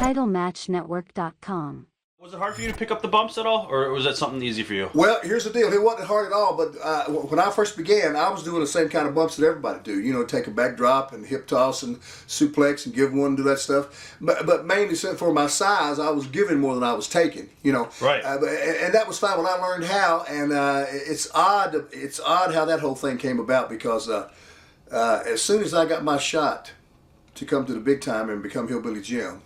TitleMatchNetwork.com. Was it hard for you to pick up the bumps at all, or was that something easy for you? Well, here's the deal. It wasn't hard at all, but when I first began, I was doing the same kind of bumps that everybody do. You know, take a backdrop and hip toss and suplex and give one and do that stuff. But mainly for my size, I was giving more than I was taking, you know. Right. And that was fine when I learned how. And it's odd how that whole thing came about, because as soon as I got my shot to come to the big time and become Hillbilly Jim,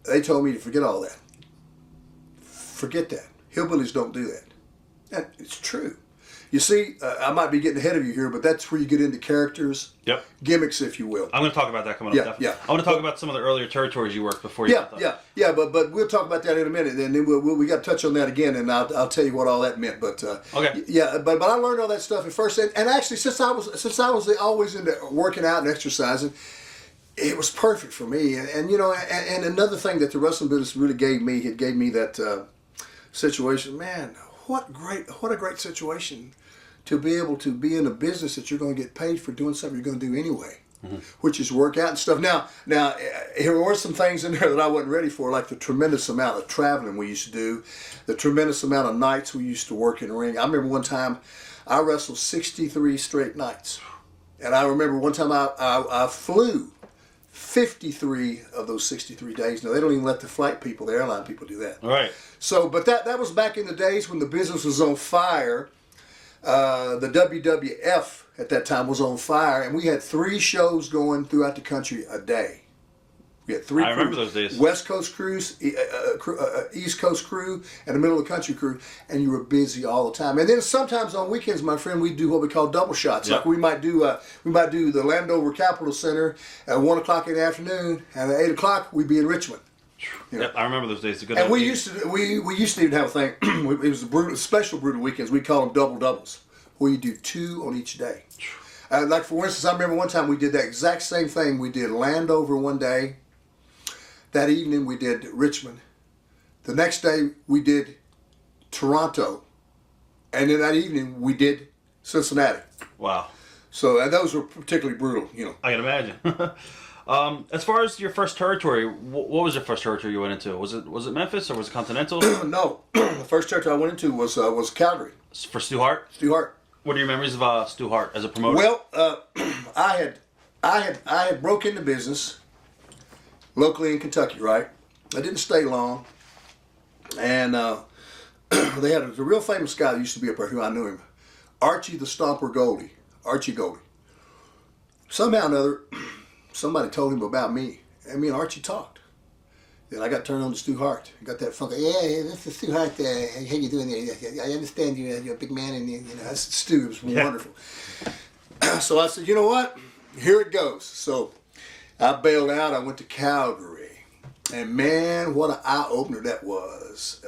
they told me to forget all that. Forget that. Hillbillies don't do that. And it's true. You see, I might be getting ahead of you here, but that's where you get into characters, Yep. gimmicks, if you will. I'm going to talk about that coming up. Yeah. I want to talk about some of the earlier territories you worked before you got that. But we'll talk about that in a minute, and then we got to touch on that again, and I'll tell you what all that meant. But okay. Yeah, but I learned all that stuff at first, and actually since I was always into working out and exercising, it was perfect for me. And you know, and another thing that the wrestling business really gave me that situation. Man, what a great situation to be able to be in a business that you're going to get paid for doing something you're going to do anyway, which is work out and stuff. Now, here were some things in there that I wasn't ready for, like the tremendous amount of traveling we used to do, the tremendous amount of nights we used to work in the ring. I remember one time I wrestled 63 straight nights, and I remember one time I flew 53 of those 63 days. Now, they don't even let the flight people, the airline people, do that. All right. So, but that was back in the days when the business was on fire. The WWF at that time was on fire, and we had 3 shows going throughout the country a day. We had 3 I crews. remember those days. West Coast crews, East Coast crew, and a middle of the country crew, and you were busy all the time. And then sometimes on weekends, my friend, we'd do what we call double shots. Yep. Like we might do the Landover Capitol Center at 1 o'clock in the afternoon, and at 8 o'clock we'd be in Richmond. You know? Yep, I remember those days. And we used to even have a thing. It was special brutal weekends. We call them double doubles, where you do 2 on each day. Like for instance, I remember one time we did that exact same thing. We did Landover one day. That evening we did Richmond. The next day we did Toronto, and then that evening we did Cincinnati. Wow. So those were particularly brutal, you know. I can imagine. As far as your first territory, what was your first territory you went into? Was it Memphis or was it Continental? No, the first territory I went into was Calgary. For Stu Hart? Stu Hart. What are your memories of Stu Hart as a promoter? Well, I had broke into business locally in Kentucky, right? I didn't stay long, and they had a real famous guy that used to be up there, who I knew him, Archie the Stomper Goldie, Archie Goldie. Somehow or another, somebody told him about me, and me and Archie talked. Then I got turned on to Stu Hart. I got that funky, yeah, this is Stu Hart. How you doing there? I understand you're a big man, and you know, I said, Stu, it was wonderful. So I said, you know what? Here it goes. So I bailed out. I went to Calgary, and man, what an eye opener that was.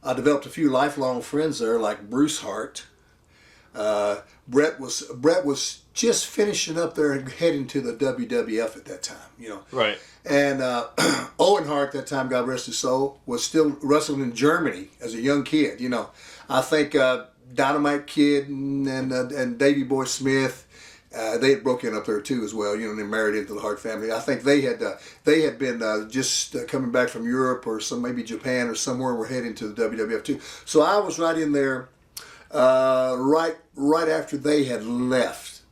I developed a few lifelong friends there, like Bruce Hart. Brett was just finishing up there and heading to the WWF at that time, you know. Right. And Owen Hart, that time, God rest his soul, was still wrestling in Germany as a young kid, you know. I think Dynamite Kid and Davey Boy Smith, they had broken up there too as well, you know, and they married into the Hart family. I think they had been just coming back from Europe or maybe Japan or somewhere, and were heading to the WWF too. So I was right in there right after they had left.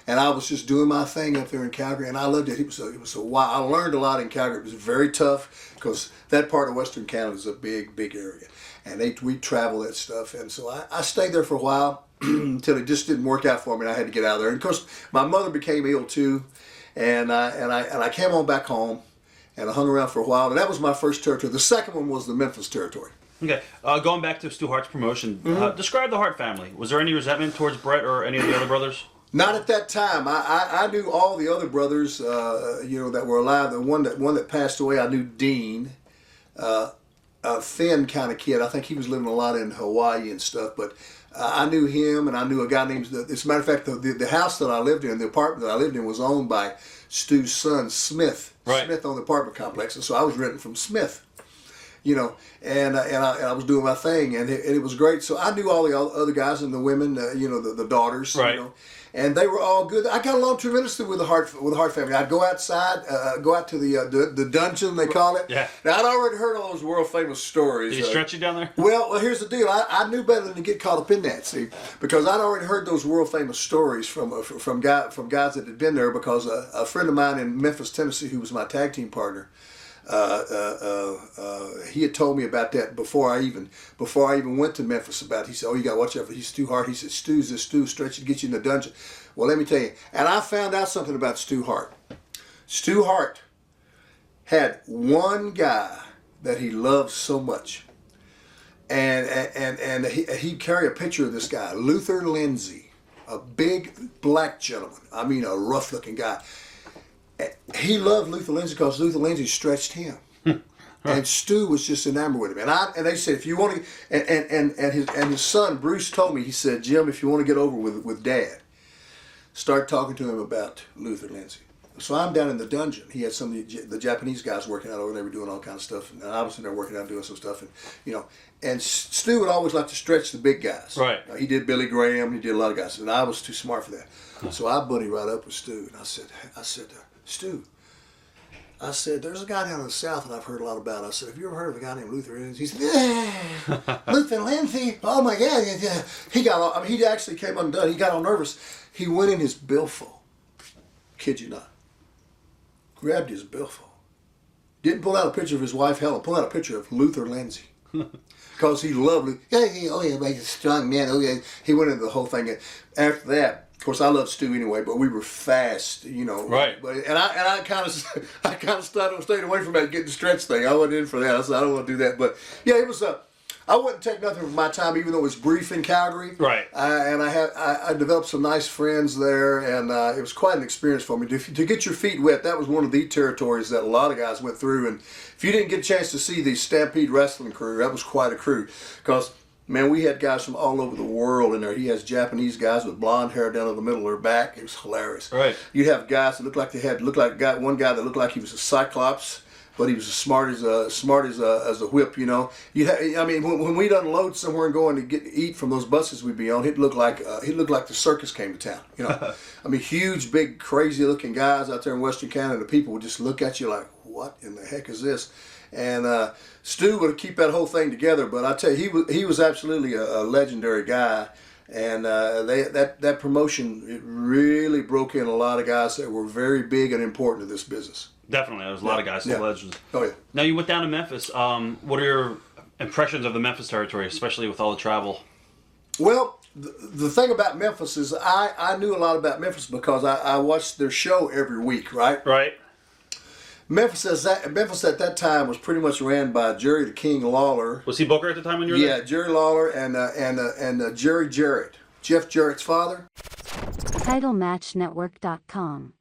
And I was just doing my thing up there in Calgary, and I loved it. It was a while. I learned a lot in Calgary. It was very tough, because that part of Western Canada is a big area, and we travel that stuff. And so I stayed there for a while until it just didn't work out for me, and I had to get out of there. And of course, my mother became ill too, and I came on back home, and I hung around for a while. And that was my first territory. The second one was the Memphis territory. Okay, going back to Stu Hart's promotion, describe the Hart family. Was there any resentment towards Brett or any of the other brothers? Not at that time. I knew all the other brothers, you know, that were alive. The one that passed away, I knew Dean, a thin kind of kid. I think he was living a lot in Hawaii and stuff. But I knew him, and I knew a guy named. As a matter of fact, the house that I lived in, the apartment that I lived in, was owned by Stu's son, Smith. Right. Smith owned the apartment complex, and so I was renting from Smith. You know, and I was doing my thing, and it was great. So I knew all the other guys and the women, you know, the daughters, right. You know, and they were all good. I got along tremendously with the Hart family. I'd go outside, go out to the dungeon, they call it. Yeah. Now, I'd already heard all those world famous stories. Did he stretch you down there? Well, here's the deal. I knew better than to get caught up in that, see, because I'd already heard those world famous stories from guys that had been there. Because a friend of mine in Memphis, Tennessee, who was my tag team partner, he had told me about that before I even went to Memphis. He said, "Oh, you got to watch out for he's Stu Hart." He said, Stu stretch to get you in the dungeon." Well, let me tell you, and I found out something about Stu Hart. Stu Hart had one guy that he loved so much, and he'd carry a picture of this guy, Luther Lindsay, a big black gentleman. I mean, a rough-looking guy. He loved Luther Lindsay because Luther Lindsay stretched him. And Stu was just enamored with him. And they said, if you want to, and his son Bruce told me, he said, "Jim, if you want to get over with Dad, start talking to him about Luther Lindsay." So I'm down in the dungeon. He had some of the Japanese guys working out over there. They were doing all kinds of stuff, and I was in there working out, doing some stuff, and Stu would always like to stretch the big guys. Right. He did Billy Graham. He did a lot of guys, and I was too smart for that. So I buddied right up with Stu, and I said, "Stu," I said, "there's a guy down in the South that I've heard a lot about." I said, "Have you ever heard of a guy named Luther Lindsay?" He said, "Yeah, Luther Lindsay. Oh my God!" Yeah. He actually came undone. He got all nervous. He went in his billfold. Kid you not. Grabbed his billfold. Didn't pull out a picture of his wife Helen. Pulled out a picture of Luther Lindsay. Because he loved Luther. Oh yeah, he's a strong man. Oh yeah. He went into the whole thing. After that, of course, I loved Stu anyway, but we were fast, Right. But I kind of stayed away from that getting stretched thing. I wasn't in for that. I said I don't want to do that. But yeah, it was I wouldn't take nothing from my time, even though it was brief in Calgary. Right. And I developed some nice friends there, and it was quite an experience for me. To get your feet wet, that was one of the territories that a lot of guys went through. And if you didn't get a chance to see the Stampede wrestling crew, that was quite a crew. Because, man, we had guys from all over the world in there. He has Japanese guys with blonde hair down in the middle of their back. It was hilarious. Right. You'd have guys that one guy that looked like he was a cyclops, but he was as smart as a whip, when we'd unload somewhere and go in to eat from those buses we'd be on, he'd look like the circus came to town, huge, big, crazy looking guys out there in Western Canada. The people would just look at you like, what in the heck is this? And Stu would keep that whole thing together, but I tell you, he was absolutely a legendary guy. And that promotion, it really broke in a lot of guys that were very big and important to this business. Definitely, there's a lot of guys, some legends. Oh yeah. Now you went down to Memphis. What are your impressions of the Memphis territory, especially with all the travel? Well, the thing about Memphis is I knew a lot about Memphis because I watched their show every week, right? Right. Memphis at that time was pretty much ran by Jerry the King Lawler. Was he Booker at the time when you were there? Yeah, Jerry Lawler and Jerry Jarrett, Jeff Jarrett's father. TitleMatchNetwork.com